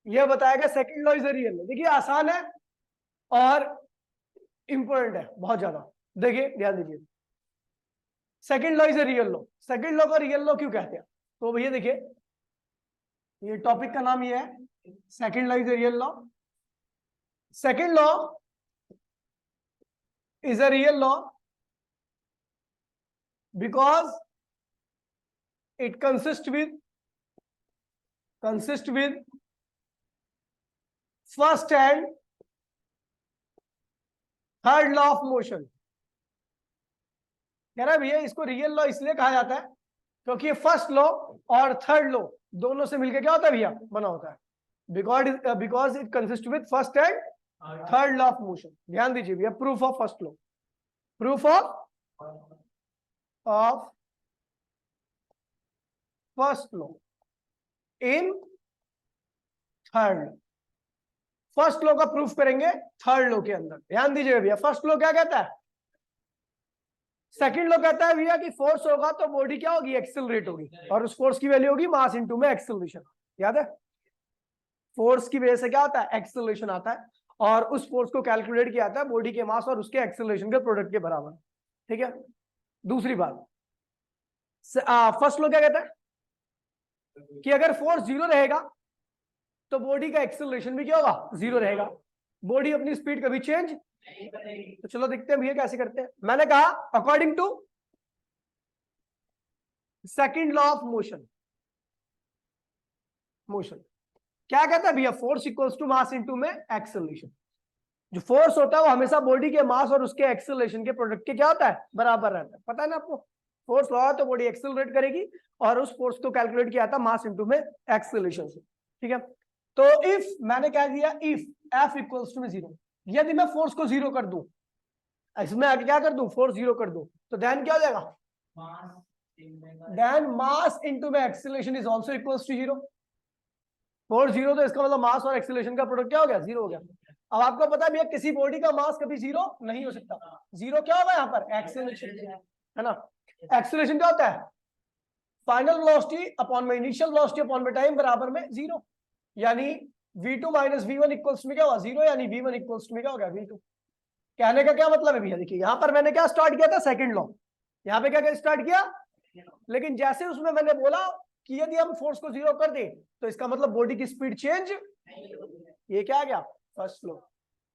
ये बताएगा second law is a real law. देखिए आसान है और इंपॉर्टेंट है बहुत ज्यादा। देखिए ध्यान दीजिए, second law is a real law. Second law का रियल लॉ क्यों कहते हैं? तो भैया देखिए, ये टॉपिक का नाम ये है, second law is a real law. Second law is a real law because it consists with first and third law of motion। कह रहा है भैया इसको रियल लॉ इसलिए कहा जाता है क्योंकि ये फर्स्ट लॉ और थर्ड लॉ दोनों से मिलकर क्या होता है भैया, बना होता है। Because it consist with first and third law of motion. ध्यान दीजिए भैया, proof of first law, proof of first law in third law. First law का प्रूफ करेंगे थर्ड लॉ के अंदर। ध्यान दीजिए भैया, फर्स्ट लॉ क्या कहता है? सेकंड लॉ कहता है भैया कि फोर्स होगा तो बॉडी क्या होगी, एक्सेलरेट होगी, और उस फोर्स की वैल्यू होगी मास इनटू में एक्सेलरेशन। याद है, फोर्स की वजह से क्या आता है, एक्सेलरेशन आता है, और उस फोर्स को कैलकुलेट किया जाता है बॉडी के मास और उसके एक्सेलरेशन के प्रोडक्ट के बराबर। ठीक है, दूसरी बात, फर्स्ट लॉ क्या कहता है कि अगर फोर्स जीरो रहेगा तो बॉडी का एक्सेलरेशन भी क्या होगा, जीरो रहेगा। बॉडी अपनी स्पीड कभी चेंज। तो चलो देखते हैं भैया कैसे करते हैं। मैंने कहा according to second law of motion, क्या कहता है भैया, force equals to mass into में एक्सेलरेशन। जो फोर्स होता है वो हमेशा बॉडी के मास और उसके एक्सेलरेशन के प्रोडक्ट के क्या होता है, बराबर रहता है। पता है ना आपको, फोर्स लगा तो बॉडी एक्सेलरेट करेगी, और उस फोर्स को कैलकुलेट किया था मास इनटू में एक्सेलरेशन से। ठीक है, तो इफ मैंने क्या दिया, इफ एफ इक्वल्स टू में जीरो, यदि मैं फोर्स को जीरो कर दूं, इसमें आगे क्या कर दूं, फोर्स जीरो कर दूं, तो देन क्या हो जाएगा, देन मास इनटू में acceleration is also equals to zero. Force जीरो तो इसका मतलब मास और एक्सेलरेशन का प्रोडक्ट क्या हो गया, जीरो हो गया। अब आपको पता है भैया किसी बॉडी का मास कभी जीरो नहीं हो सकता। जीरो क्या होगा यहाँ पर, एक्सेलरेशन, है ना। एक्सेलरेशन क्या होता है, फाइनल वेलोसिटी अपॉन में इनिशियल वेलोसिटी अपॉन में टाइम बराबर में जीरो। यानी v2 माइनस v1 इक्वल्स में क्या हुआ, जीरो, यानी v1 इक्वल्स में क्या हो गया, v2। कहने का क्या मतलब है भैया, देखिए यहाँ पर मैंने क्या स्टार्ट किया था, सेकंड लॉ। यहाँ पे क्या स्टार्ट किया, लेकिन जैसे उसमें मैंने बोला कि यदि हम फोर्स को जीरो कर दें तो इसका मतलब बॉडी की स्पीड चेंज, ये क्या आ गया, फर्स्ट लॉ।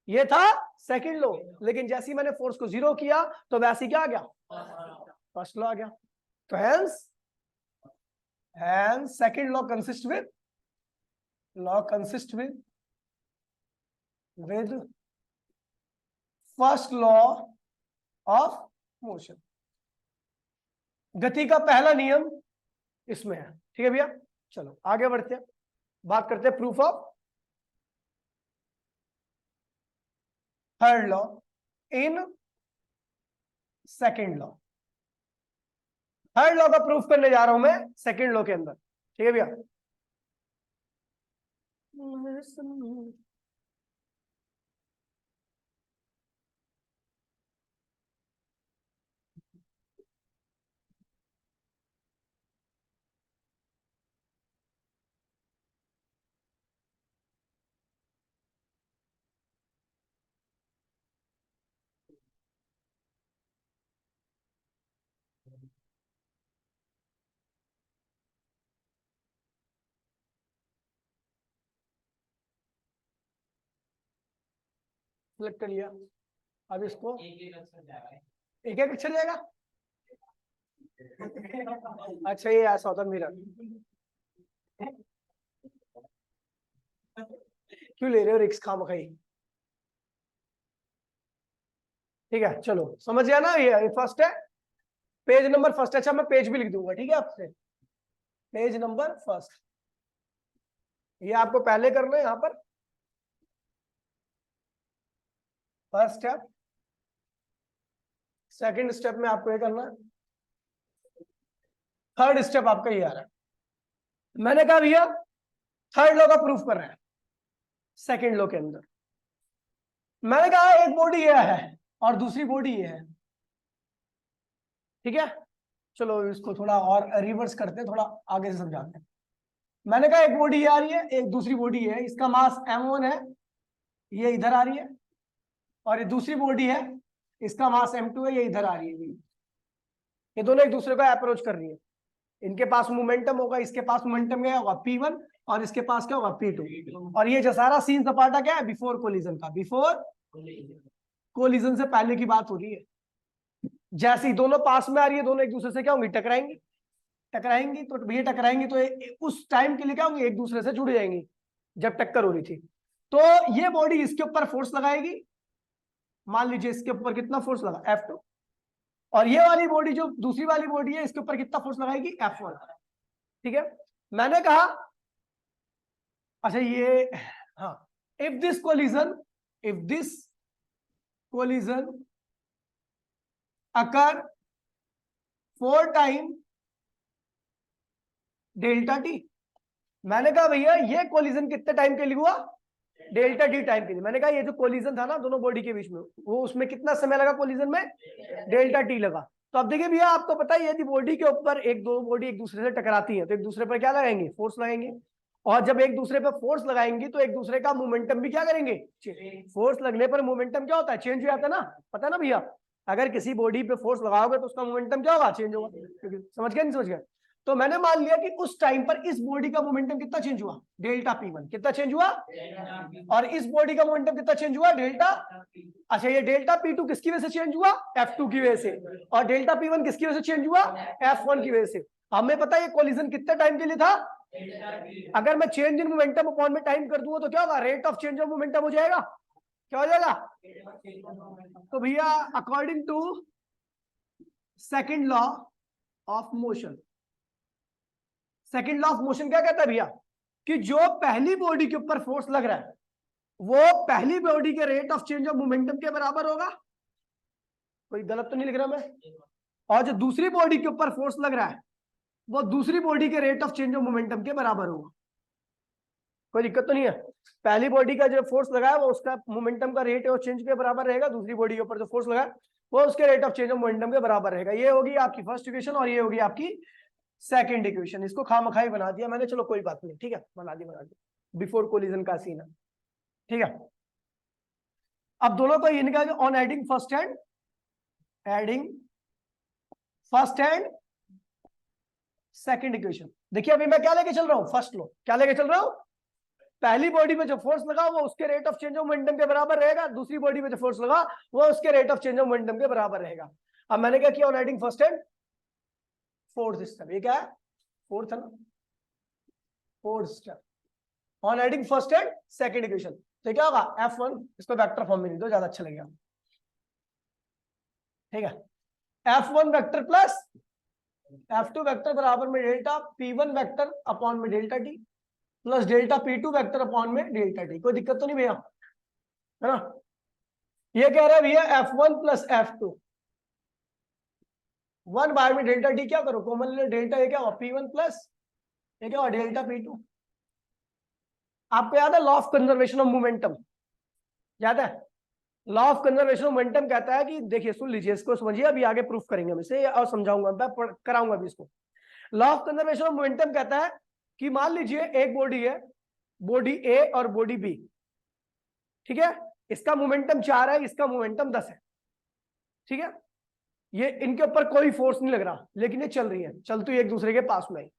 ये था सेकंड लॉ, लेकिन जैसे ही मैंने फोर्स को जीरो किया तो वैसे क्या आ गया, फर्स्ट लॉ आ गया। तो hence second law consist with first law of motion. गति का पहला नियम इसमें है। ठीक है भैया, चलो आगे बढ़ते हैं, बात करते हैं proof of third law in second law. Third law का प्रूफ करने जा रहा हूं मैं सेकंड लॉ के अंदर। ठीक है भैया, सिलेक्ट कर लिया। अब इसको एक एक अक्षर जाएगा। अच्छा ये ऐसा होता मेरा, क्यों ले रहे हो रिक्स खामखाई। ठीक है चलो समझ गया ना, ये फर्स्ट है, पेज नंबर फर्स्ट। अच्छा मैं पेज भी लिख दूंगा, ठीक है आपसे, पेज नंबर फर्स्ट। ये आपको पहले करना है यहाँ पर, फर्स्ट स्टेप। सेकंड स्टेप में आपको ये करना है, थर्ड स्टेप आपका ये आ रहा है। मैंने कहा भैया थर्ड लॉ का प्रूफ कर रहे हैं सेकंड लॉ के अंदर। मैंने कहा एक बॉडी ये है और दूसरी बॉडी ये है। ठीक है, चलो इसको थोड़ा और रिवर्स करते हैं, थोड़ा आगे से समझाते हैं। मैंने कहा एक बॉडी ये आ रही है, एक दूसरी बॉडी है, इसका मास m1 है, ये इधर आ रही है, और ये दूसरी बॉडी है, इसका मास m2 है, ये इधर आ रही है। ये दोनों एक दूसरे को अप्रोच कर रही है, इनके पास मोमेंटम होगा, इसके पास मोमेंटम क्या होगा p1, और इसके पास क्या होगा p2। और ये जो सारा सीन सपाटा क्या है, बिफोर कोलिजन का, बिफोर कोलिजन से पहले की बात हो रही है। जैसे ही दोनों पास में आ रही है, दोनों एक दूसरे से क्या होंगी, टकराएंगी। टकराएंगी तो भैया टकराएंगी तो उस टाइम के लिए क्या होंगी, एक दूसरे से जुड़ जाएंगी जब टक्कर हो रही थी। तो ये बॉडी इसके ऊपर फोर्स लगाएगी, मान लीजिए इसके ऊपर कितना फोर्स लगा, F2, और ये वाली बॉडी जो दूसरी वाली बॉडी है, इसके ऊपर कितना फोर्स लगाएगी, F1। ठीक है, मैंने कहा अच्छा ये, हाँ, if this collision occur 4 time delta T. मैंने कहा भैया ये कोलिजन कितने टाइम के लिए हुआ, डेल्टा टी टाइम के लिए। मैंने कहा ये जो कोलिजन था ना दोनों बॉडी के बीच में, वो उसमें कितना समय लगा कोलिजन में, डेल्टा टी लगा। तो अब देखिए भैया आपको पता है यदि बॉडी के ऊपर एक दो बॉडी एक दूसरे से टकराती है तो एक दूसरे पर क्या लगाएंगे, फोर्स लगाएंगे, और जब एक दूसरे पर फोर्स लगाएंगे तो एक दूसरे का मोमेंटम भी क्या करेंगे, फोर्स लगने पर मोमेंटम क्या होता है, चेंज हो जाता है ना, पता है ना भैया। अगर किसी बॉडी पे फोर्स लगाओगे तो उसका मोमेंटम क्या होगा, चेंज होगा। समझ गए नहीं समझ गए। तो मैंने मान लिया कि उस टाइम पर इस बॉडी का मोमेंटम कितना चेंज हुआ, डेल्टा P1 कितना चेंज हुआ, और इस बॉडी का मोमेंटम कितना चेंज हुआ, डेल्टा। अच्छा ये डेल्टा P2 किसकी वजह से चेंज हुआ, F2 की वजह से, और डेल्टा P1 किसकी वजह से चेंज हुआ, F1 की वजह से। हमें पता है ये कोलिजन कितने टाइम के लिए था, अगर मैं चेंज इन मोमेंटम अपॉन में टाइम कर दूंगा तो क्या होगा, rate of change of momentum हो जाएगा, क्या हो जाएगा। तो भैया according to second law of motion, second law of motion क्या कहता है भैया, कि जो पहली बॉडी के ऊपर फोर्स लग रहा है वो पहली बॉडी के rate of change of momentum के बराबर होगा, कोई गलत तो नहीं लिख रहा मैं, और जो दूसरी बॉडी के ऊपर फोर्स लग रहा है वो दूसरी बॉडी के rate of change of momentum के बराबर होगा, कोई दिक्कत तो नहीं है। पहली बॉडी का जो फोर्स लगा है वो उसका मोमेंटम का रेट ऑफ चेंज के बराबर रहेगा, दूसरी बॉडी के ऊपर जो फोर्स लगा है वो उसके rate of change of momentum के बराबर रहेगा। ये होगी आपकी फर्स्ट इक्वेशन और ये होगी आपकी सेकंड इक्वेशन। इसको खामखाई बना दिया मैंने, चलो कोई बात नहीं, ठीक है, बना दिया बिफोर कोलिजन का सीन है, ठीक है। अब दोनों को ये निकाल on adding first and second equation. देखिए अभी मैं क्या लेके चल रहा हूं, फर्स्ट लो क्या लेके चल रहा हूं, पहली बॉडी में जो फोर्स लगा वो उसके rate of change of momentum के बराबर रहेगा, दूसरी बॉडी में जो फोर्स लगा वो उसके rate of change of momentum के बराबर रहेगा। अब मैंने क्या किया, on adding first and fourth step, ये क्या है, फोर्थ है ना, fourth step on adding first and second equation. तो क्या होगा F1, इसको वेक्टर फॉर्म में नहीं दो ज्यादा अच्छा लगेगा, ठीक है, F1 vector plus F2 vector बराबर में डेल्टा P1 वेक्टर अपॉन में delta T plus delta P2 vector upon में डेल्टा टी। कोई दिक्कत तो नहीं भैया, है ना। ये कह रहा है भैया F1 प्लस F2, 1 बाय में डेल्टा टी, क्या करो कॉमन ले, डेल्टा ये क्या हुआ P1 प्लस ये क्या हुआ डेल्टा P2। आपको याद है law of conservation of momentum, याद है, law of conservation of momentum कहता है कि देखिए सुन लीजिए, इसको समझिए, अभी आगे प्रूफ करेंगे हम इसे और समझाऊंगा, मैं कराऊंगा अभी इसको। Law of conservation of momentum कहता है कि मान लीजिए एक बॉडी है, बॉडी ए और बॉडी बी, ठीक है, इसका मोमेंटम 4 है, इसका मोमेंटम 10 है, ठीक है, ये इनके ऊपर कोई फोर्स नहीं लग रहा लेकिन ये चल रही है, चलती एक दूसरे के पास में आई,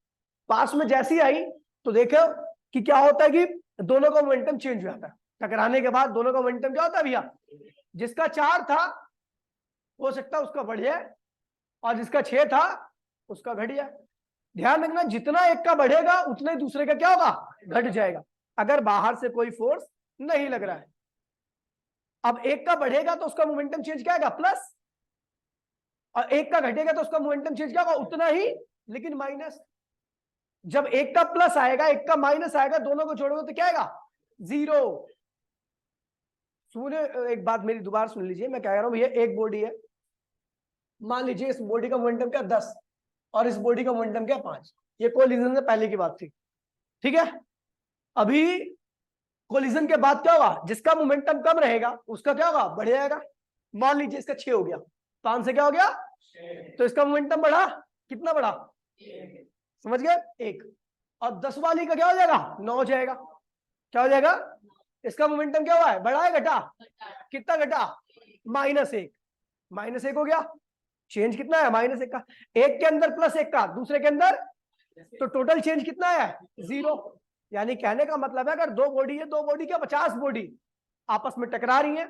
पास में जैसी आई तो देखो कि क्या होता है कि दोनों का मोमेंटम चेंज हो जाता है, टकराने के बाद दोनों का मोमेंटम क्या होता है भैया, जिसका 4 था हो सकता है उसका बढ़ जाए और जिसका 6 था उसका घट जाए। ध्यान रखना जितना एक का बढ़ेगा उतना ही दूसरे का क्या होगा, घट जाएगा, अगर बाहर से कोई फोर्स नहीं लग रहा है। अब एक का बढ़ेगा तो उसका मोमेंटम चेंज क्या आएगा, प्लस, और एक का घटेगा तो उसका मोमेंटम चेंज क्या होगा, उतना ही लेकिन माइनस। जब एक का प्लस आएगा एक का माइनस आएगा, दोनों को जोड़ोगे तो क्या आएगा, 0। सुनिए एक बात मेरी दोबारा सुन लीजिए, मैं क्या कह रहा हूं भैया, एक बॉडी है, मान लीजिए इस बॉडी का मोमेंटम क्या 10 और इस बॉडी का मोमेंटम क्या 5, ये कोलिजन से पहले की बात थी, ठीक है। अभी कोलिजन के बाद क्या होगा, जिसका मोमेंटम कम रहेगा उसका क्या होगा, बढ़ जाएगा। मान लीजिए इसका 6 हो गया, 5 से क्या हो गया, तो इसका मोमेंटम बढ़ा, कितना बढ़ा, समझ गए 1, और 10 वाली का क्या हो जाएगा, 9 हो जाएगा। क्या हो जाएगा, इसका मोमेंटम क्या हुआ है, बढ़ा है घटा, कितना घटा, -1, -1 हो गया। चेंज कितना है, -1 का, एक के अंदर +1 का दूसरे के अंदर, तो टोटल चेंज कितना है, 0। यानी कहने का मतलब है अगर दो बॉडी है, दो बॉडी क्या 50 बॉडी आपस में टकरा रही है,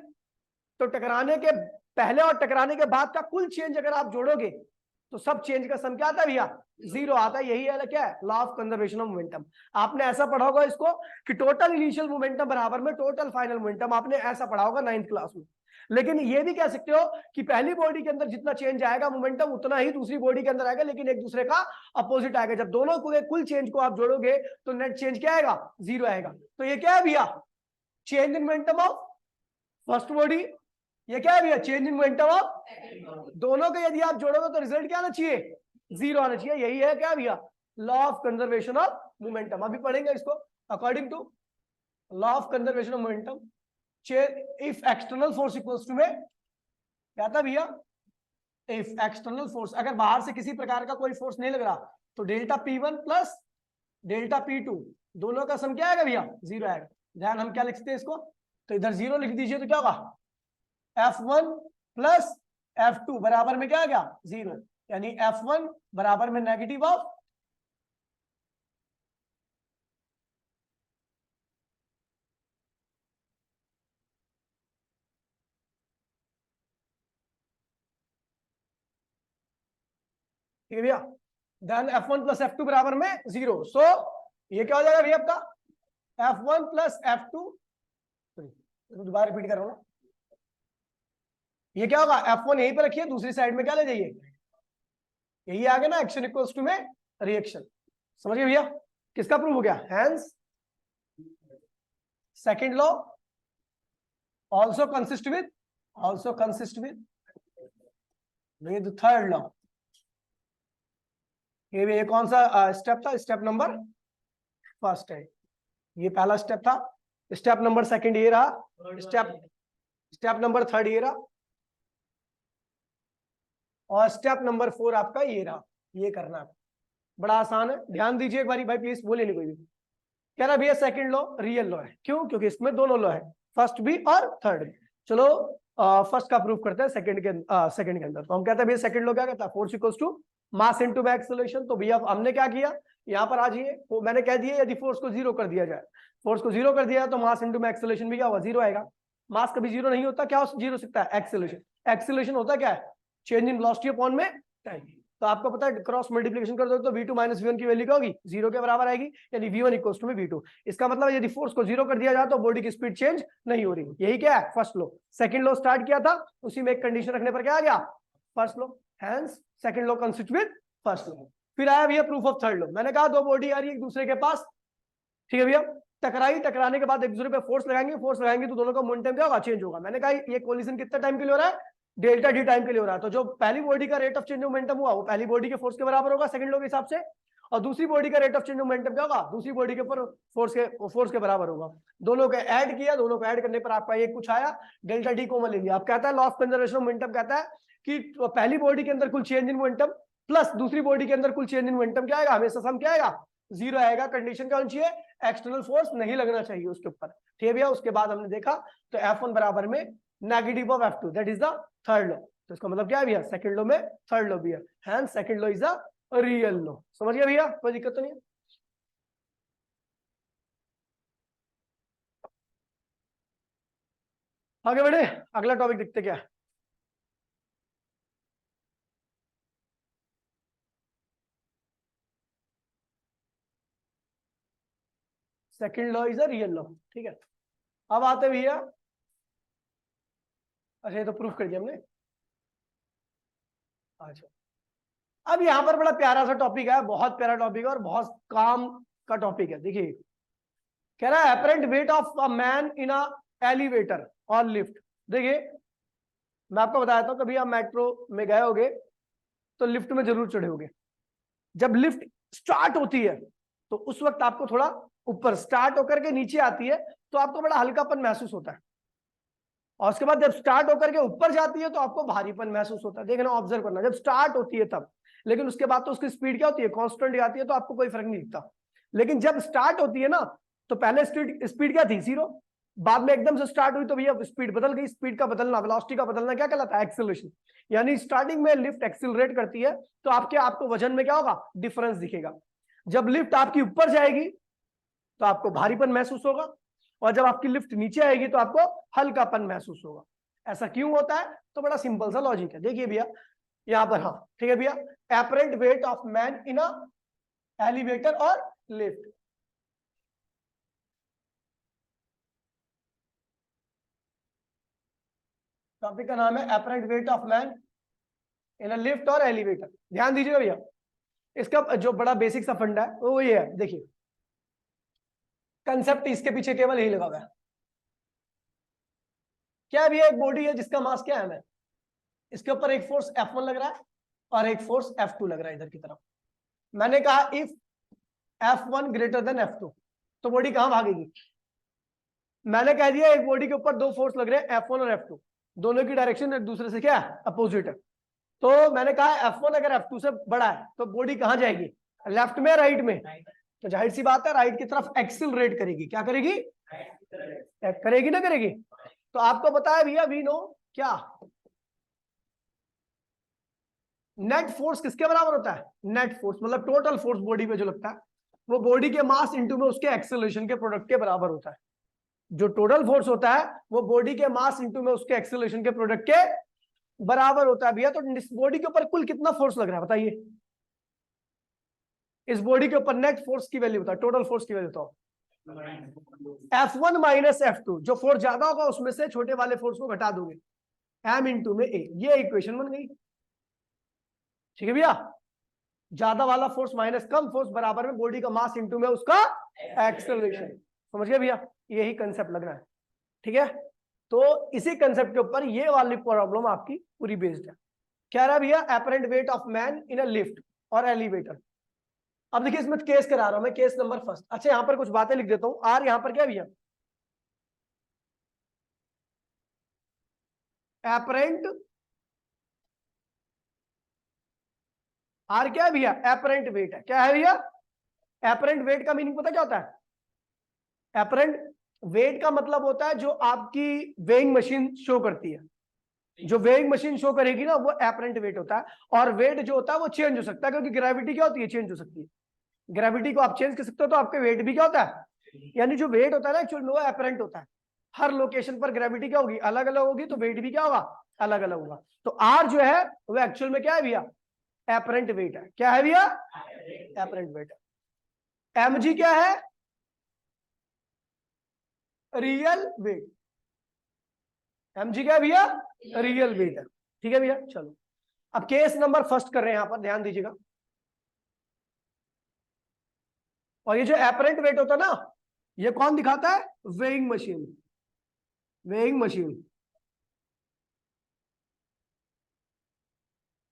तो टकराने के पहले और टकराने के बाद का कुल चेंज अगर आप जोड़ोगे तो सब चेंज का सम क्या आता है भैया, 0 आता है। यही है क्या है, law of conservation of momentum. आपने ऐसा पढ़ा होगा इसको कि टोटल इनिशियल मोमेंटम बराबर में टोटल फाइनल मोमेंटम, आपने ऐसा पढ़ा होगा 9th क्लास में। लेकिन ये भी कह सकते हो कि पहली बॉडी के अंदर जितना चेंज आएगा मोमेंटम उतना ही दूसरी बॉडी के अंदर आएगा, लेकिन एक दूसरे का अपोजिट आएगा। जब दोनों को कुल चेंज को आप जोड़ोगे तो नेट चेंज क्या आएगा, 0 आएगा। तो ये क्या है भैया, change in momentum of first body, ये क्या है भैया, चेंज इन मोमेंटम ऑफ, दोनों को यदि आप जोड़ोगे तो रिजल्ट क्या आना चाहिए, 0 आना चाहिए। यही है क्या भैया, law of conservation of momentum. अभी पढ़ेंगे इसको। According to law of conservation of momentum, if external force equals to में क्या था भैया, इफ एक्सटर्नल फोर्स, अगर बाहर से किसी प्रकार का कोई फोर्स नहीं लग रहा तो delta P1 plus delta P2 दोनों का सम क्या आएगा भैया, 0 आएगा। ध्यान, हम क्या लिखते हैं इसको, तो इधर 0 लिख दीजिए तो क्या होगा, F1 प्लस F2 बराबर में क्या आ गया, 0। यानी F1 बराबर में नेगेटिव ऑफ ठीक है भैया, देन F1 प्लस F2 बराबर में 0। सो ये क्या हो जाएगा भैया आपका, F1 प्लस F2, दोबारा रिपीट कर रहा हूं ना, ये क्या होगा, F1 यहीं पे रखिए, दूसरी साइड में क्या ले जाइए, यही आ गया ना, एक्शन इक्वल्स टू में रिएक्शन। समझिए भैया, किसका प्रूव हो गया, hence second law also consist with third law. ये कौन सा स्टेप था, स्टेप नंबर फर्स्ट है, ये पहला स्टेप था। स्टेप नंबर सेकंड ये रहा, स्टेप नंबर थर्ड ये रहा, और स्टेप नंबर 4 आपका ये रहा। ये करना है, बड़ा आसान है, ध्यान दीजिए एक बारी भाई, प्लीज बोले नहीं कोई भी। कह रहा भैया सेकंड लॉ रियल लॉ है, क्यों, क्योंकि इसमें दोनों लॉ है, फर्स्ट भी और थर्ड भी। चलो फर्स्ट का प्रूफ करते हैं सेकंड के अंदर। तो हम कहते हैं भैया सेकंड लॉ क्या कहता है, force equals to mass into acceleration. तो भैया हमने क्या किया, यहाँ पर आ जाइए, तो मैंने कह दिया यदि फोर्स को 0 कर दिया जाए, फोर्स को 0 कर दिया तो मास इनटू एक्सेलरेशन भी क्या होगा, 0 आएगा। मास कभी 0 नहीं होता, क्या 0 सकता है, एक्सेलरेशन। एक्सेलरेशन होता क्या है, चेंज इन वेलोसिटी अपॉन में टाइम। तो आपको पता है क्रॉस मल्टीप्लिकेशन कर दो तो v2 माइनस v1 की वैल्यू क्या होगी, 0 के बराबर आएगी, यानी v1 इक्वल्स टू में v2। इसका मतलब यदि फोर्स को 0 कर दिया जाए तो बॉडी की स्पीड चेंज नहीं हो रही। यही क्या है, first law. Second law start किया था, उसी में एक कंडीशन रखने पर क्या आ गया, first law. Hence second law consist with first law. फिर आया भैया प्रूफ ऑफ थर्ड लॉ। मैंने कहा दो बॉडी आ रही है एक दूसरे के पास, ठीक है भैया, टकराने के बाद एक दूसरे पे फोर्स लगाएंगे तो दोनों का मोमेंटम क्या होगा, चेंज होगा। मैंने कहा ये कोलिजन कितना टाइम के लिए हो रहा है, डेल्टा डी टाइम के लिए हो रहा है। तो जो पहली बॉडी का रेट ऑफ चेंज मोमेंटम हुआ वो पहली बॉडी के फोर्स के बराबर होगा सेकंड लॉ के हिसाब से, और दूसरी बॉडी का रेट ऑफ चेंज मोमेंटम क्या होगा, दूसरी बॉडी के ऊपर फोर्स के बराबर होगा। दोनों को ऐड किया, दोनों को ऐड करने पर आपका ये कुछ आया, डेल्टा डी कॉमन ले लिया। आप कहता है law of conservation of momentum कहता है कि पहली बॉडी के अंदर कुल चेंज इन मोमेंटम प्लस दूसरी बॉडी के अंदर कुल चेंज इन मोमेंटम क्या आएगा, हमेशा सम क्या आएगा, 0 आएगा। कंडीशन क्या होनी चाहिए, एक्सटर्नल फोर्स नहीं लगना चाहिए उसके ऊपर, ठीक है भैया। उसके बाद हमने देखा तो F1 बराबर में negative of F2, that is the third law. तो इसका मतलब क्या है भैया, सेकंड लॉ में थर्ड लॉ भी है, hence second law is a real law. समझ गया भैया, कोई दिक्कत तो नहीं है। आगे बढ़े, अगला टॉपिक देखते क्या है। Second law is a real law, ठीक है। अब आते भैया, अच्छा ये तो प्रूफ कर दिया हमने। अच्छा, अब यहाँ पर बड़ा प्यारा सा टॉपिक है, बहुत प्यारा टॉपिक है और बहुत काम का टॉपिक है। देखिए कह रहा है apparent weight of a man in a elevator और लिफ्ट। देखिए मैं आपको बताया था, कभी आप मेट्रो में गए होगे तो लिफ्ट में जरूर चढ़े होगे। जब लिफ्ट स्टार्ट होती है तो उस वक्त आपको थोड़ा ऊपर स्टार्ट होकर के नीचे आती है तो आपको बड़ा हल्कापन महसूस होता है, और उसके बाद जब स्टार्ट होकर के ऊपर जाती है तो आपको भारीपन महसूस होता है। देखना, ऑब्जर्व करना, जब स्टार्ट होती है तब, लेकिन उसके बाद तो उसकी स्पीड क्या होती है, कांस्टेंट आती है, तो आपको कोई फर्क नहीं दिखता। लेकिन जब स्टार्ट होती है ना तो पहले स्पीड क्या थी 0, बाद में एकदम से स्टार्ट हुई तो भैया स्पीड बदल गई। स्पीड का बदलना, वेलोसिटी का बदलना क्या कहलाता है? एक्सेलरेशन। यानी स्टार्टिंग में लिफ्ट एक्सेलरेट करती है तो आपको वजन में क्या होगा? डिफरेंस दिखेगा। जब लिफ्ट आपकी ऊपर जाएगी तो आपको भारीपन महसूस होगा, और जब आपकी लिफ्ट नीचे आएगी तो आपको हल्कापन महसूस होगा। ऐसा क्यों होता है? तो बड़ा सिंपल सा लॉजिक है, देखिए भैया यहां पर। हाँ ठीक है भैया, apparent weight of man in a elevator और लिफ्ट। टॉपिक का नाम है apparent weight of man in a lift और एलिवेटर। ध्यान दीजिएगा भैया, इसका जो बड़ा बेसिक सा फंडा है वो ये है। देखिए कंसेप्ट इसके पीछे केवल यही लगा हुआ है। क्या भैया? एक बॉडी है जिसका मास क्या है? इसके ऊपर एक फोर्स F1 लग रहा है और एक फोर्स F2 लग रहा है इधर की तरफ। मैंने कहा if F1 greater than F2 तो बॉडी कहां भागेगी? मैंने कह दिया एक बॉडी के ऊपर दो फोर्स लग रहे हैं F1 और F2, दोनों की डायरेक्शन एक दूसरे से क्या है? अपोजिट है। तो मैंने कहा F1 अगर F2 से बड़ा है तो बॉडी कहां जाएगी? लेफ्ट में, राइट में? तो जाहिर सी बात है राइट की तरफ एक्सिलरेट करेगी। क्या करेगी? करेगी ना करेगी? तो आपको पता है भैया वी नो क्या नेट फोर्स किसके बराबर होता है? नेट फोर्स मतलब टोटल फोर्स बॉडी पे जो लगता है वो बॉडी के मास इनटू में उसके एक्सेलरेशन के प्रोडक्ट के बराबर होता है। जो टोटल फोर्स होता है वो बॉडी के मास इनटू में उसके एक्सेलरेशन के प्रोडक्ट के बराबर होता है भैया। तो इस बॉडी के ऊपर कुल कितना फोर्स लग रहा है बताइए? इस बॉडी के ऊपर नेट फोर्स की वैल्यू होता है, टोटल फोर्स की वैल्यू तो F1 माइनस F2, जो फोर्स ज्यादा होगा उसमें से छोटे वाले फोर्स को घटा दोगे, M इंटू में A। ये इक्वेशन बन गई। ठीक है भैया, ज्यादा वाला फोर्स माइनस कम फोर्स बराबर में बॉडी का मास इनटू में उसका एक्सेलरेशन। समझ गए भैया? यही कंसेप्ट लगना है। ठीक है, तो इसी कंसेप्ट के ऊपर ये वाली प्रॉब्लम आपकी पूरी बेस्ड है। क्या रहा भैया? Apparent weight of man in a lift और एलिवेटर। अब देखिए इसमें केस करा रहा हूं मैं, केस नंबर फर्स्ट। अच्छा यहां पर कुछ बातें लिख देता हूं। आर यहां पर क्या भैया? एपरेंट, आर क्या है भैया? एपरेंट वेट है। क्या है भैया? एपरेंट वेट का मीनिंग पता क्या होता है? एपरेंट वेट का मतलब होता है जो आपकी वेइंग मशीन शो करती है। जो वेइंग मशीन शो करेगी ना वो एपरेंट वेट होता है। और वेट जो होता है वो चेंज हो सकता है, क्योंकि ग्रेविटी क्या होती है? चेंज हो सकती है। ग्रेविटी को आप चेंज कर सकते हो तो आपके वेट भी क्या होता है? यानी जो वेट होता है ना एक्चुअली वो एपरेंट होता है। हर लोकेशन पर ग्रेविटी क्या होगी? अलग अलग होगी, तो वेट भी क्या होगा? अलग अलग होगा। तो आर जो है वो एक्चुअल में क्या है भैया? एपरेंट वेट है। क्या है भैया? एपरेंट वेट है। एमजी क्या है? Real wait. एमजी क्या है भैया? रियल वेट है। ठीक है भैया, चलो अब केस नंबर फर्स्ट कर रहे हैं यहां पर, ध्यान दीजिएगा। और ये जो एपरेंट वेट होता है ना, ये कौन दिखाता है? Weighing machine. वेइंग मशीन,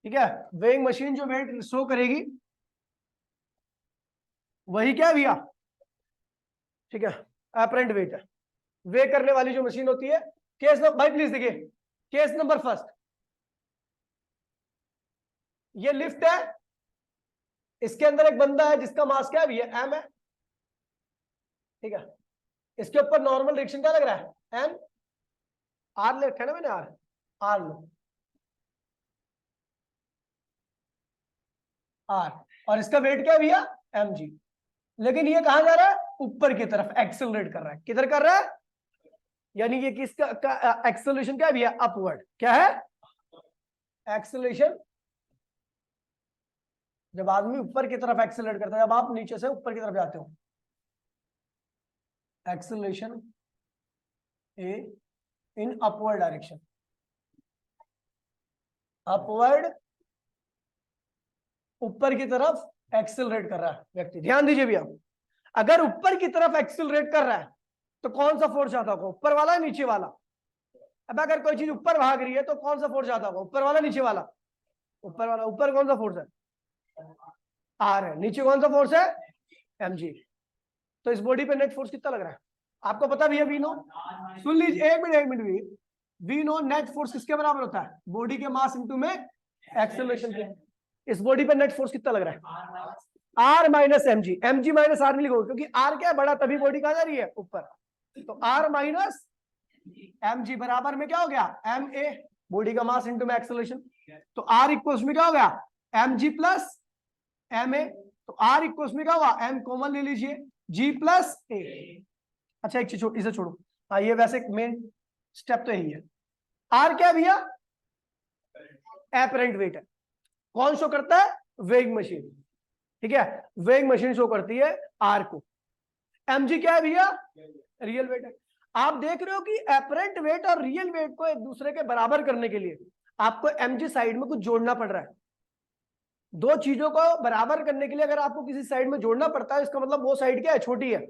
ठीक है। वेइंग मशीन जो वेट शो करेगी वही क्या है भैया? ठीक है, एपरेंट वेट है। वे करने वाली जो मशीन होती है। केस नंबर, भाई प्लीज देखिए, केस नंबर फर्स्ट, ये लिफ्ट है, इसके अंदर एक बंदा है जिसका मास क्या है भैया? एम है। ठीक है, इसके ऊपर नॉर्मल रिएक्शन क्या लग रहा है? एन। आर ले रखा है ना मैंने, आर। Are low, are. और इसका वेट क्या है भैया? M g. लेकिन ये कहां जा रहा है? ऊपर की तरफ एक्सेलरेट कर रहा है। किधर कर रहा है? यानी ये किसका एक्सेलरेशन क्या है भैया? अपवर्ड। क्या है? एक्सेलरेशन। जब आदमी ऊपर की तरफ एक्सेलरेट करता है, जब आप नीचे से ऊपर की तरफ जाते हो, acceleration A in upward direction. Upward, ऊपर की तरफ एक्सेलरेट कर रहा है व्यक्ति। ध्यान दीजिए भैया, अगर ऊपर की तरफ एक्सेलरेट कर रहा है तो कौन सा फोर्स ज्यादा होगा? ऊपर वाला या नीचे वाला? अब अगर कोई चीज ऊपर भाग रही है तो कौन सा फोर्स ज्यादा होगा? ऊपर वाला, नीचे वाला? ऊपर वाला। ऊपर कौन सा फोर्स है? आर है। नीचे कौन सा फोर्स है? M g. तो इस बॉडी पे नेट फोर्स कितना लग रहा है आपको पता भी है? वी नो, सुन लीजिए, एक मिनट भी। वी नो नेट फोर्स किसके बराबर होता है? बॉडी के मास इनटू में एक्सेलरेशन के। इस बॉडी पे नेट फोर्स कितना लग रहा है? R minus m g, m g minus R नहीं लिखोगे क्योंकि आर क्या है बड़ा, तभी बॉडी कहां जा रही है ऊपर। तो आर माइनस एम जी बराबर में क्या हो गया, एम ए, बॉडी का मास इंटू में एक्सेलरेशन। तो आर इक्वल्स में क्या हो गया, m g plus m a. तो आर इक्वल्स में क्या हुआ, एम कॉमन ले लीजिए, जी प्लस ए। अच्छा एक चीज इसे छोड़ो, हाँ ये वैसे मेन स्टेप तो यही है। आर क्या भैया, एपरेंट वेट है। कौन शो करता है, वेइंग मशीन, ठीक है, वेइंग मशीन शो करती है आर को। एमजी क्या है भैया, रियल वेट है। आप देख रहे हो कि एपरेंट वेट और रियल वेट को एक दूसरे के बराबर करने के लिए आपको एमजी साइड में कुछ जोड़ना पड़ रहा है। दो चीजों को बराबर करने के लिए अगर आपको किसी साइड में जोड़ना पड़ता है, इसका मतलब वो साइड क्या है, छोटी है।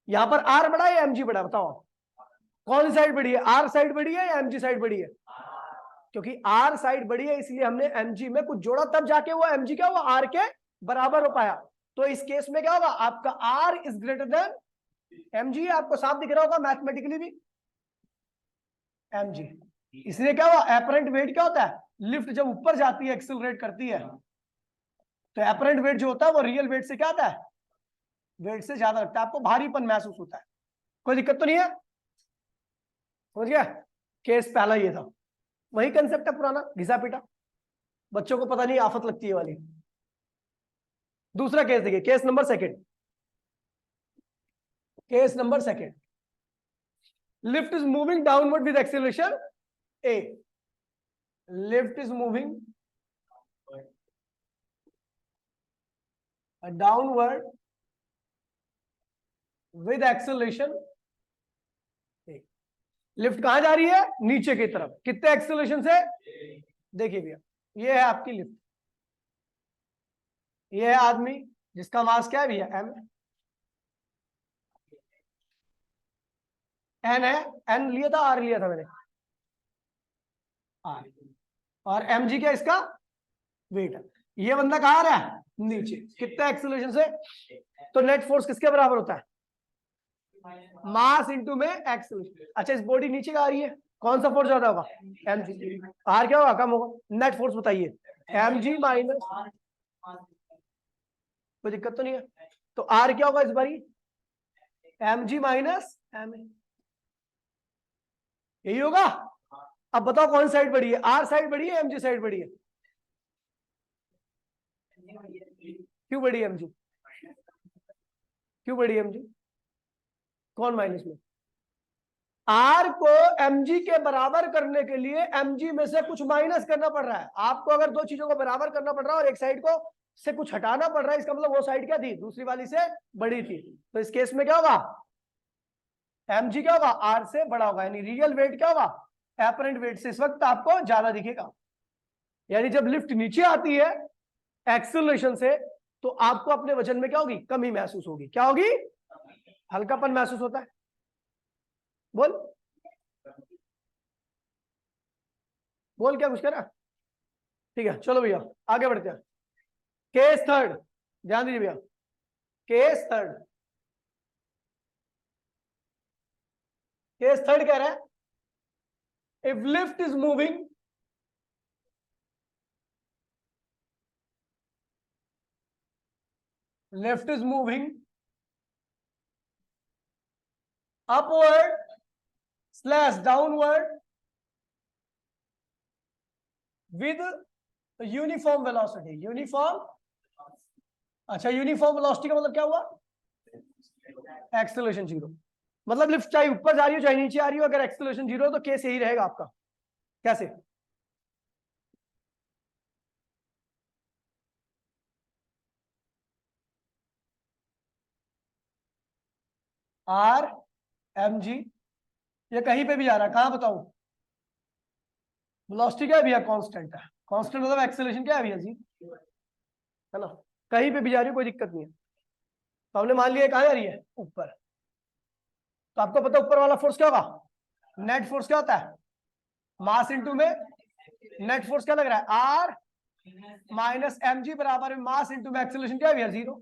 यहां पर आर बड़ा है या एमजी बड़ा, बताओ कौन सी साइड बड़ी है, आर साइड बड़ी है या एमजी साइड बड़ी है। क्योंकि आर साइड बड़ी है इसलिए हमने एमजी में कुछ जोड़ा, तब जाके वो एमजी क्या हुआ, आर के बराबर हो पाया। तो इस केस में क्या होगा, आपका R is greater than m g. आपको साफ दिख रहा होगा मैथमेटिकली भी एमजी। इसलिए क्या हुआ, एपरेंट वेट क्या होता है, लिफ्ट जब ऊपर जाती है एक्सेलरेट करती है तो एपरेंट वेट जो होता है वो रियल वेट से क्या आता है, वेट से ज्यादा लगता है, आपको भारीपन महसूस होता है। कोई दिक्कत तो नहीं है, समझ गया। केस पहला ये था, वही कंसेप्ट है पुराना घिसा पीटा, बच्चों को पता नहीं आफत लगती है वाली। दूसरा केस देखिए, case number second, case number second, lift is moving downward with acceleration A, lift is moving downward with acceleration A. Lift कहां जा रही है, नीचे की तरफ, कितने एक्सेलरेशन से, देखिए भैया ये है आपकी लिफ्ट, ये है आदमी जिसका मास क्या है भैया, एम, एन है, एन लिया था, आर लिया था मैंने, आर, और एम जी क्या इसका वेट है। ये बंदा कहां आ रहा है, नीचे, कितने एक्सेलरेशन से। तो नेट फोर्स किसके बराबर होता है, मास इंटू में एक्सेलरेशन। अच्छा इस बॉडी नीचे का आ रही है, कौन सा फोर्स ज्यादा होगा, एम जी। आर क्या होगा, कम होगा। नेट फोर्स बताइए, एम जी माइनस, कोई दिक्कत तो नहीं है। तो आर क्या होगा इस बारी, m g minus m a, यही होगा। अब बताओ कौन साइड बड़ी है, आर साइड बड़ी है, एमजी साइड बड़ी है, क्यों बड़ी है एमजी, क्यों बड़ी है एमजी, कौन माइनस में। आर को एमजी के बराबर करने के लिए एमजी में से कुछ माइनस करना पड़ रहा है। आपको अगर दो चीजों को बराबर करना पड़ रहा है और एक साइड को से कुछ हटाना पड़ रहा है, इसका मतलब वो साइड क्या थी, दूसरी वाली से बड़ी थी। तो इस केस में क्या होगा, एमजी क्या होगा, आर से बड़ा होगा, यानी रियल वेट क्या होगा, एपरेंट वेट से इस वक्त आपको ज्यादा दिखेगा। यानी जब लिफ्ट नीचे आती है एक्सेलरेशन से तो आपको अपने वजन में क्या होगी, कमी महसूस होगी। क्या होगी, हल्कापन महसूस होता है। बोल बोल क्या कुछ कह रहा, ठीक है चलो भैया आगे बढ़ते हैं। केस थर्ड, ध्यान दीजिए भैया, केस थर्ड, केस थर्ड कह रहा है if lift is moving lift is moving upward slash downward with uniform velocity, uniform, अच्छा यूनिफॉर्म वेलोसिटी का मतलब क्या हुआ, एक्सेलरेशन जीरो। मतलब लिफ्ट चाहे ऊपर जा रही हो चाहे नीचे आ रही हो, अगर एक्सेलरेशन जीरो हो तो केस यही रहेगा आपका। कैसे, आर एम जी, ये कहीं पे भी जा रहा है, कहां बताऊं, वेलोसिटी क्या है भैया, कांस्टेंट है, कांस्टेंट मतलब एक्सेलरेशन क्या है भैया जी, है ना, कहीं पे भी जा रही है कोई दिक्कत नहीं है। तो हमने मान लिया कहां जा रही है, ऊपर। तो आपको पता है ऊपर वाला फोर्स क्या होगा, नेट फोर्स क्या होता है, मास इंटू में नेट फोर्स क्या लग रहा है, आर माइनस एम जी बराबर में मास इंटू में एक्सेलरेशन क्या है भैया, जीरो।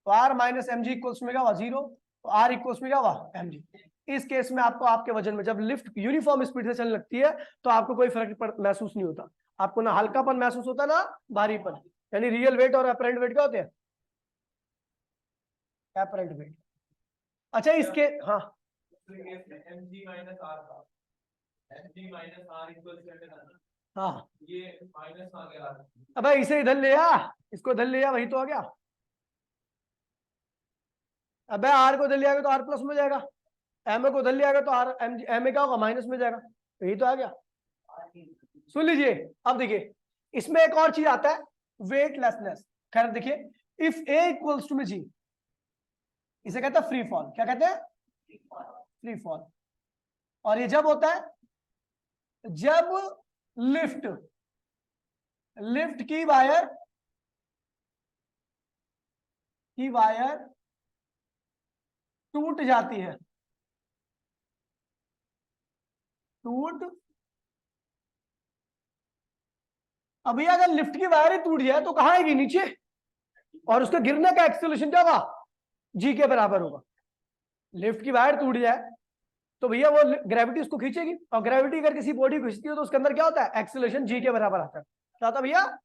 तो R minus m g equals में क्या हुआ, जीरो। तो आर इक्वल्स में क्या हुआ, एम जी। इस केस में आपको आपके वजन में जब लिफ्ट यूनिफॉर्म स्पीड से चलने लगती है तो आपको कोई फर्क महसूस नहीं होता, आपको ना हल्कापन महसूस होता ना भारीपन। यानी रियल वेट और अपरेंट वेट क्या होते हैं, एपरेंट वेट। अच्छा इसके हाँ mg माइनस r का mg माइनस r इक्वल हाँ ये माइनस आ गया। अबे इसे इधर ले आ, इसको इधर ले आ, वही तो आ गया। अबे आर को इधर ले आएगा तो आर प्लस में जाएगा, एम ए को उधर ले आएगा तो आर एम ए क्या होगा माइनस में जाएगा, यही तो आ गया। सुन लीजिए अब देखिए इसमें एक और चीज आता है वेटलेसनेस। खैर देखिए इफ ए इक्वल्स टू में जी, इसे कहते हैं फ्री फॉल। क्या कहते हैं? Free fall. और ये जब होता है जब लिफ्ट लिफ्ट की वायर टूट जाती है, टूट। अभी अगर लिफ्ट की वायर ही टूट जाए तो कहां आएगी? नीचे। और उसके गिरने का एक्सेलरेशन क्या होगा? जी के बराबर होगा। लिफ्ट की वायर टूट जाए तो भैया वो ग्रेविटी उसको खींचेगी, और ग्रेविटी अगर किसी बॉडी को खींचती है तो उसके अंदर क्या होता है? एक्सेलरेशन जी के बराबर आता है। क्या होता है भैया?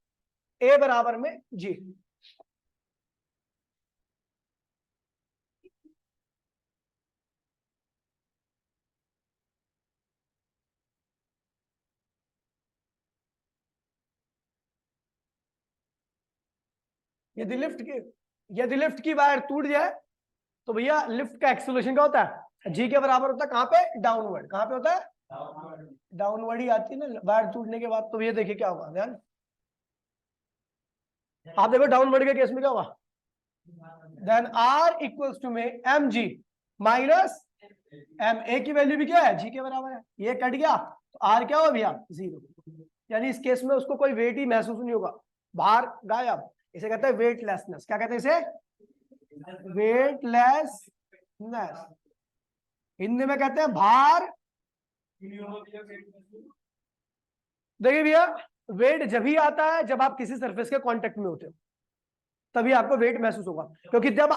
ए बराबर में जी। यदि लिफ्ट की वायर टूट जाए तो भैया लिफ्ट का एक्सेलरेशन क्या होता है? जी के बराबर होता है। कहां पे? डाउनवर्ड। कहां पे होता है? डाउनवर्ड ही आती है ना वायर टूटने के बाद। तो ये देखिए क्या होगा, ध्यान आप देखो डाउनवर्ड के केस में क्या होगा? देन आर इक्वल्स टू में m g minus m a की वैल्यू भी क्या है? जी के बराबर है। ये कट गया तो आर क्या होगा भैया? जीरो। यानी इस केस में उसको कोई वेट ही महसूस नहीं होगा, भार गायब। इसे कहते हैं वेटलेसनेस। क्या कहते हैं इसे? वेटलेसनेस। हिंदी में कहते हैं भार। देखिए भैया वेट जब ही आता है जब आप किसी सरफेस के कांटेक्ट में होते हो, तभी आपको वेट महसूस होगा। क्योंकि जब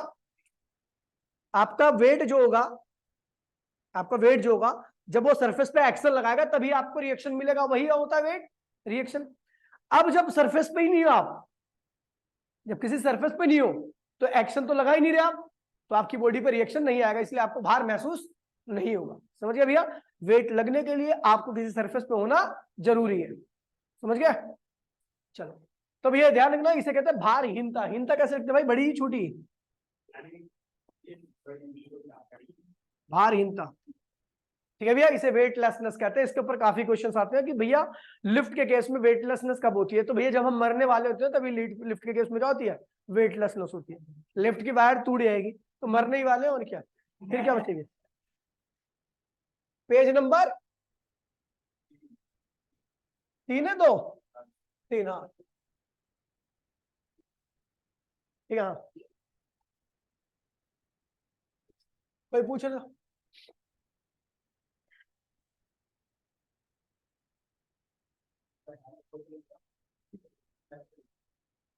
आपका वेट जो होगा जब वो सरफेस पे एक्शन लगाएगा तभी आपको रिएक्शन मिलेगा, वही होता है वेट रिएक्शन। अब जब सरफेस पे ही नहीं हो आप, जब किसी सरफेस पे नहीं हो तो एक्शन तो लगा ही नहीं रहे आप, तो आपकी बॉडी पर रिएक्शन नहीं आएगा, इसलिए आपको भार महसूस नहीं होगा। समझ गया भैया? वेट लगने के लिए आपको किसी सरफेस पे होना जरूरी है। समझ गया? चलो तो भैया ध्यान रखना, इसे कहते हैं भारहीनता। हीनता कैसे लिखते हैं भाई? बड़ी छोटी भारहीनता। ठीक है भैया, इसे वेटलेसनेस कहते हैं। इसके ऊपर काफी क्वेश्चंस आते हैं कि भैया लिफ्ट के केस में वेटलेसनेस कब होती है? तो भैया जब हम मरने वाले होते हैं तभी लिफ्ट के केस में क्या होती है? वेटलेसनेस होती है। लिफ्ट की वायर टूट जाएगी तो मरने ही वाले हैं, और क्या। फिर क्या बचेगी? पेज नंबर 3 है, 2 3 हाँ ठीक है। हाँ कोई पूछ रहा?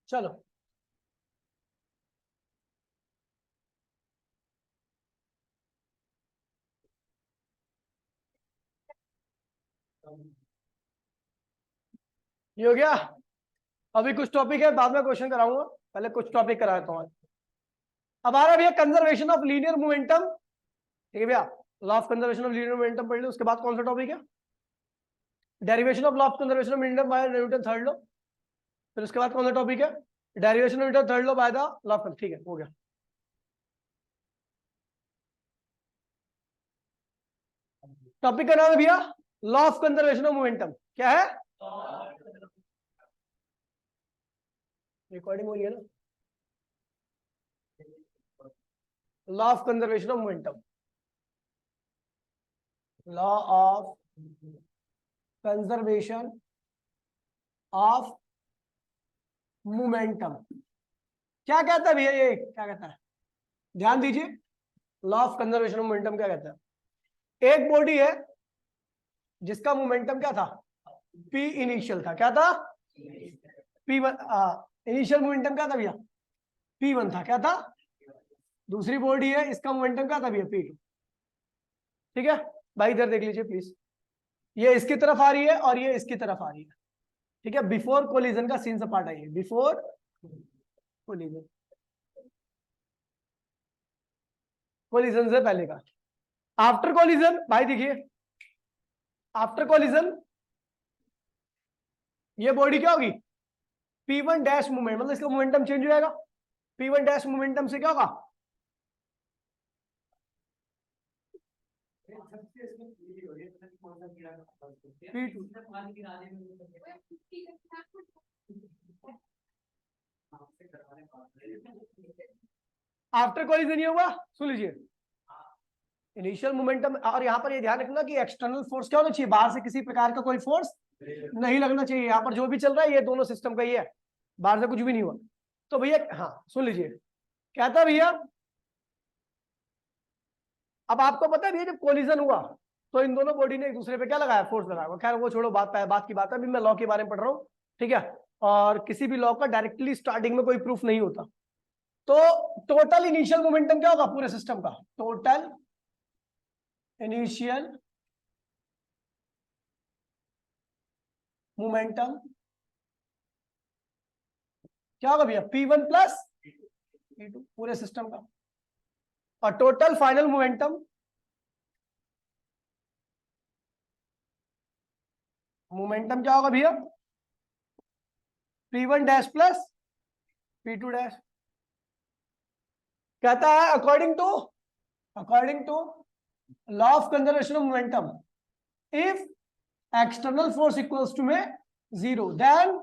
चलो ये हो गया। अभी कुछ टॉपिक है, बाद में क्वेश्चन कराऊंगा, पहले कुछ टॉपिक कराता हूँ। अब आ रहा है भैया कंजर्वेशन ऑफ लीनियर मोमेंटम। ठीक है भैया, law of conservation of linear momentum पढ़ लो। उसके बाद कौन सा टॉपिक है? Derivation of law of conservation of momentum by Newton third law. फिर उसके बाद कौन सा टॉपिक है? Derivation of Newton third law by the law of. ठीक है, हो गया। टॉपिक का नाम है भैया law of conservation of momentum. क्या है? रिकॉर्डिंग हो रही है ना? Law of conservation of momentum. Law of conservation of momentum क्या कहता है भैया? ये क्या कहता है? ध्यान दीजिए, law of conservation of momentum क्या कहता है? एक बॉडी है जिसका मोमेंटम क्या था? पी इनिशियल था। क्या था? P1। इनिशियल मोमेंटम क्या था भैया? P1 था। क्या था? दूसरी बॉडी है, इसका मोमेंटम क्या था भैया? P2। ठीक है भाई, इधर देख लीजिए प्लीज। ये इसकी तरफ आ रही है और ये इसकी तरफ आ रही है। ठीक है, बिफोर कोलिजन का सीन सपाट है ये, बिफोर कोलिजन। कोलिजन से पहले का। आफ्टर कोलिजन भाई देखिए, आफ्टर कोलिजन ये बॉडी क्या होगी, P1 डैश मोमेंट, मतलब इसका मोमेंटम चेंज हो जाएगा। P1 डैश मोमेंटम से क्या होगा, P2। आफ्टर कोलिजन ये हुआ, सुन लीजिए, इनिशियल मोमेंटम, और यहाँ पर ये ध्यान रखना कि एक्सटर्नल फोर्स क्या होना चाहिए, बाहर से किसी प्रकार का कोई फोर्स नहीं लगना चाहिए। यहाँ पर जो भी चल रहा है ये दोनों सिस्टम का ही है, बाहर से कुछ भी नहीं हुआ। तो भैया हाँ सुन लीजिए, कहता भैया अब आपको पता है भैया जब कोलिजन हुआ तो इन दोनों बॉडी ने एक दूसरे पे क्या लगाया, फोर्स लगाया। खैर वो छोड़ो, बात की बात है, अभी मैं लॉ के बारे में पढ़ रहा हूँ, ठीक है। और किसी भी लॉ का डायरेक्टली स्टार्टिंग में कोई प्रूफ नहीं होता। तो टोटल इनिशियल मोमेंटम क्या होगा पूरे सिस्टम का, टोटल इनिशियल मोमेंटम क्या होगा भैया, P1 प्लस P2 पूरे सिस्टम का। और टोटल फाइनल मोमेंटम, मोमेंटम क्या होगा भैया, P1 dash plus P2 dash. कहता है according to law of conservation of momentum, if external force equals to में 0 देन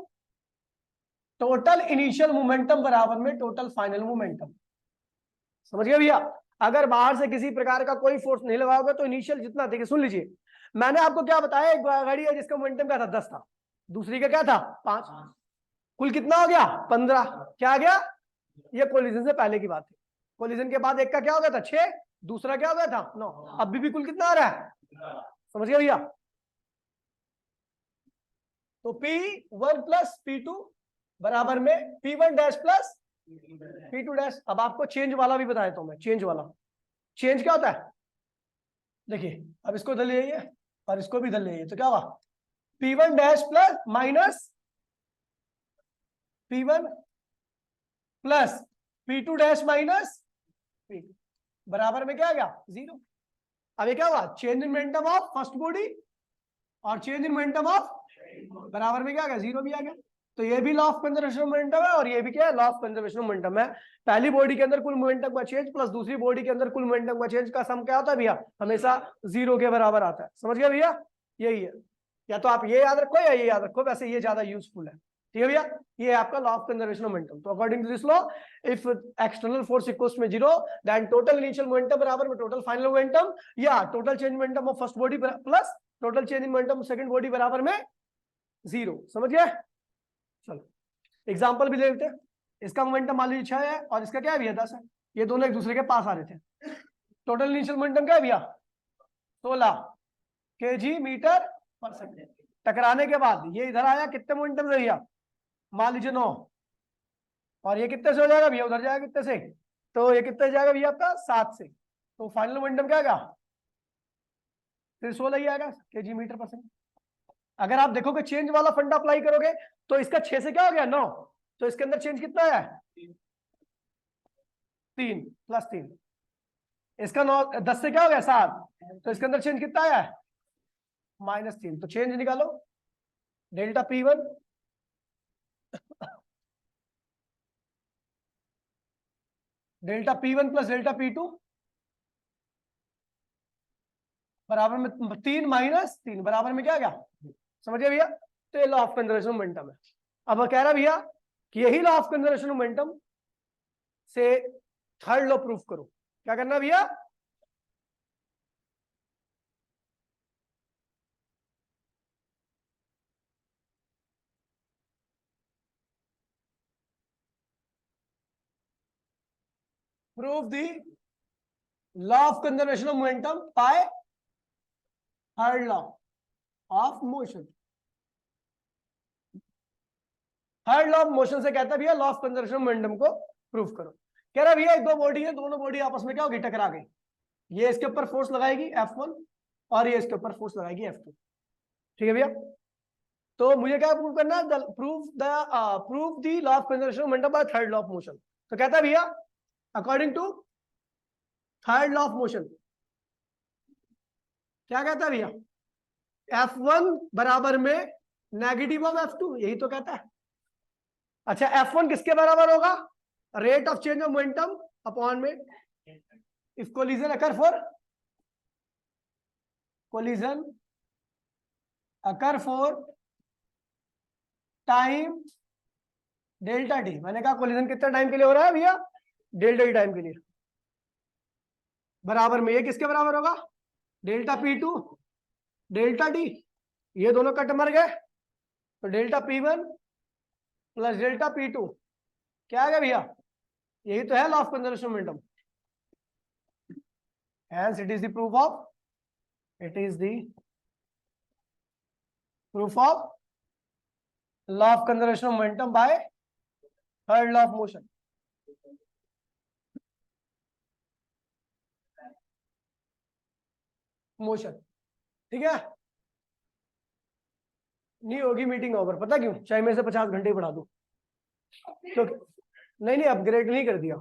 टोटल इनिशियल मोमेंटम बराबर में टोटल फाइनल मोमेंटम। समझ गए भैया, अगर बाहर से किसी प्रकार का कोई फोर्स नहीं लगाओगे तो इनिशियल जितना, देखिए सुन लीजिए, मैंने आपको क्या बताया, एक गाड़ी है जिसका मोमेंटम क्या था 10 था, दूसरी का क्या था 5, कुल कितना हो गया 15। क्या आ गया, ये कोलिजन से पहले की बात है। कोलिजन के बाद एक का क्या हो गया था 6, दूसरा क्या हो गया था 9, अभी भी कुल कितना आ रहा है, समझ गए भैया। तो P1 प्लस P2 बराबर में P1 dash plus P2 dash. अब आपको चेंज वाला भी बताया तो मैं, चेंज वाला, चेंज क्या होता है, देखिए अब इसको इधर ले आइए और इसको भी इधर ले आइए, तो क्या होगा P1 dash plus minus P1 plus P2 dash minus P2 बराबर में क्या आ गया 0। अब ये क्या हुआ, change in momentum of first body और चेंज इन मोमेंटम ऑफ बराबर में क्या आ गया 0 भी आ गया। तो ये भी law of conservation of momentum है और ये भी क्या है, law of conservation of momentum है। पहली बॉडी के अंदर कुल मोमेंटम का चेंज प्लस दूसरी बॉडी के अंदर कुल मोमेंटम का चेंज का सम क्या होता है भैया, हमेशा 0 के बराबर आता है। समझ गए भैया, यही है, या तो आप ये याद रखो या ये याद रखो, वैसे ये ज्यादा यूजफुल है, ठीक है भैया। ये आपका law of conservation of momentum. तो according to this law, if external force equals में 0 देन टोटल इनिशियल मोमेंटम बराबर में टोटल फाइनल मोमेंटम, या total change momentum of first body plus total change in momentum second body बराबर में 0। समझ गए, चलो एग्जांपल भी ले लेते हैं। इसका मोमेंटम मान लीजिए 6 है और इसका क्या है भैया 10 है, ये दोनों एक दूसरे के पास आ रहे थे। टोटल इनिशियल मोमेंटम क्या है भैया 16 kg मीटर पर सेकंड। टकराने के बाद ये इधर आया, कितने मोमेंटम से भैया, मान लीजिए 9, और ये कितने से हो जाएगा भैया, उधर जाएगा कितने से, तो ये कितने जाएगा भैया आपका 7 से। तो फाइनल मोमेंटम क्या आएगा, फिर 16 ही आएगा kg मीटर पर सेकंड। अगर आप देखोगे चेंज वाला फंडा अप्लाई करोगे तो इसका 6 से क्या हो गया 9, तो इसके अंदर चेंज कितना है 3 प्लस 3, इसका 9 10 से क्या हो गया 7, तो इसके अंदर चेंज कितना आया -3। तो चेंज निकालो, delta P1 delta P1 plus delta P2 बराबर में 3 माइनस 3 बराबर में क्या आ गया, समझ गए भैया। तो ये लॉ ऑफ कंजर्वेशन मोमेंटम है। अब कह रहा भैया कि यही लॉ ऑफ कंजर्वेशन मोमेंटम से थर्ड लॉ प्रूफ करो। क्या करना भैया, prove the law of conservation of momentum by third law of motion. Third law of motion से कहता है भैया law of conservation of momentum को प्रूफ करो। कह रहा भैया दो बॉडी है, दोनों बॉडी आपस में क्या होगी, टकरा गई। ये इसके ऊपर फोर्स लगाएगी F1 और ये इसके ऊपर फोर्स लगाएगी F2, ठीक है भैया। तो मुझे क्या प्रूव करना है, prove the law of conservation of momentum by third law of motion. तो कहता है भैया according to third law of motion क्या कहता है भैया? F1 बराबर में नेगेटिव ऑफ F2, यही तो कहता है। अच्छा, F1 किसके बराबर होगा? Rate of change of momentum upon में if collision occur for time delta T. मैंने कहा कोलिजन कितना टाइम के लिए हो रहा है भैया? डेल्टा टी टाइम के लिए। बराबर में ये किसके बराबर होगा? डेल्टा P2 डेल्टा टी, ये दोनों कट मर गए तो delta P1 plus delta P2 क्या आ गया भैया? यही तो है law of conservation momentum. Hence it is the proof of law of conservation of momentum by third law of motion. ठीक है, नहीं होगी मीटिंग ओवर। पता क्यों? चाहे मैं से 50 घंटे ही पढ़ा दूं तो नहीं अपग्रेड नहीं कर दिया।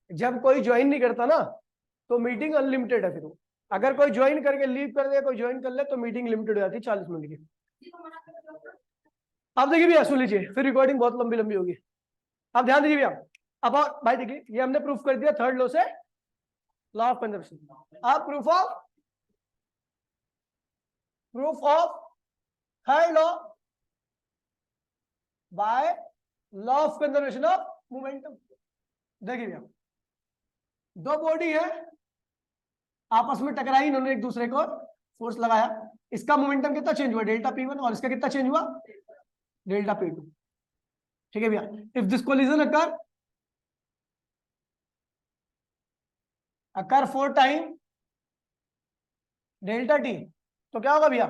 जब कोई ज्वाइन नहीं करता ना तो मीटिंग अनलिमिटेड है। फिर अगर कोई ज्वाइन करके लीव कर दे, कोई ज्वाइन कर ले तो मीटिंग लिमिटेड हो जाती है 40 मिनट की। आप देखिए भैया, सुन लीजिए, फिर रिकॉर्डिंग बहुत लंबी लंबी होगी। आप ध्यान दीजिए भैया। अब भाई देखिए, ये हमने प्रूफ कर दिया थर्ड लॉ से, लॉ ऑफ कंजर्वेशन। अब proof of third law by law of conservation of momentum. देखिए भैया, दो बॉडी है, आपस में टकराई, इन्होंने एक दूसरे को फोर्स लगाया। इसका मोमेंटम कितना चेंज हुआ? डेल्टा P1, और इसका कितना चेंज हुआ? Delta P2। ठीक है भैया, if this collision occur for time delta t, तो क्या होगा भैया?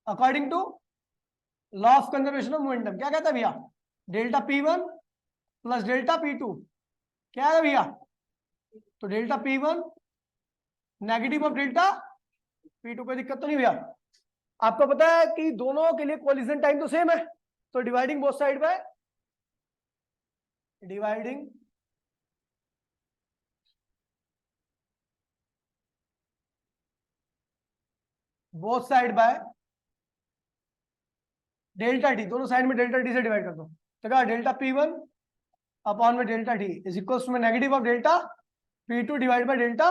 According to law of conservation of momentum क्या कहता है भैया? Delta P1 plus delta P2 क्या है भैया? तो delta P1 negative of delta P2। कोई दिक्कत तो नहीं भैया? आपको पता है कि दोनों के लिए कोलिजन टाइम तो सेम है, तो dividing both side by delta t, दोनों साइड में डेल्टा टी से डिवाइड कर दो। तो क्या? डेल्टा P1 अपॉन में delta t is equals to negative of delta P2 divide by delta,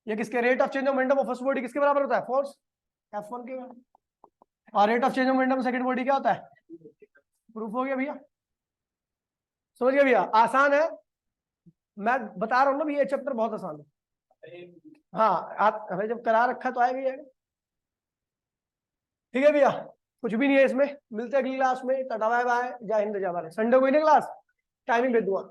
ये किसके? Rate of change of momentum of first body किसके बराबर होता है? फोर्स F1 के। और rate of change of momentum second body क्या होता है? प्रूफ हो गया भैया? समझ गया भैया? आसान है, मैं बता रहा हूँ ना, ये चैप्टर बहुत आसान है। हाँ, आप हमें जब करा रखा तो आएगा ही आएगा। ठीक है भैया, कुछ भी नहीं है इसमें। मिलते हैं अगली क्लास में। टाटा बाय बाय, जय हिंद जय भारत। संडे को ही ना क्लास, टाइमिंग भेज दूंगा।